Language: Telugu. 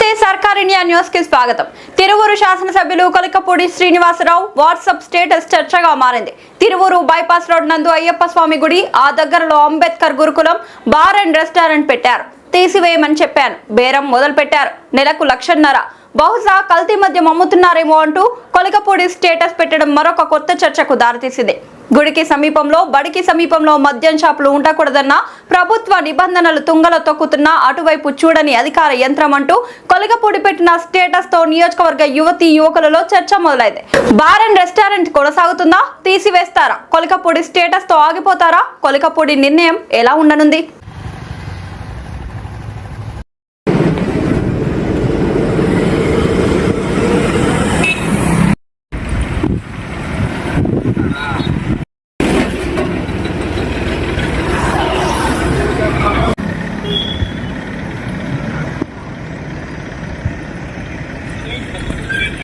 నమస్తే సర్కార్ ఇండియా న్యూస్ కి స్వాగతం. తిరువూరు శాసనసభ్యులు కొలికపూడి శ్రీనివాసరావు వాట్సాప్ స్టేటస్ చర్చగా మారింది. తిరువూరు బైపాస్ రోడ్ నందు అయ్యప్ప స్వామి గుడి ఆ దగ్గరలో అంబేద్కర్ గురుకులం బార్ అండ్ రెస్టారెంట్ పెట్టారు. తీసివేయమని చెప్పాను, బేరం మొదలు పెట్టారు. నెలకు 1,00,000. బహుశా కల్తీ మద్యం అమ్ముతున్నారేమో అంటూ కొలికపూడి స్టేటస్ పెట్టడం మరొక కొత్త చర్చకు దారితీసింది. గుడికి సమీపంలో బడికి సమీపంలో మద్యం షాపులు ఉండకూడదన్న ప్రభుత్వ నిబంధనలు తుంగలో తొక్కుతున్నా అటువైపు చూడని అధికార యంత్రం అంటూ కొలికపూడి పెట్టిన స్టేటస్ తో నియోజకవర్గ యువతీ యువకులలో చర్చ మొదలైంది. బార్ అండ్ రెస్టారెంట్ కొనసాగుతుందా, తీసివేస్తారా? కొలికపూడి స్టేటస్ తో ఆగిపోతారా? కొలికపూడి నిర్ణయం ఎలా ఉండనుంది?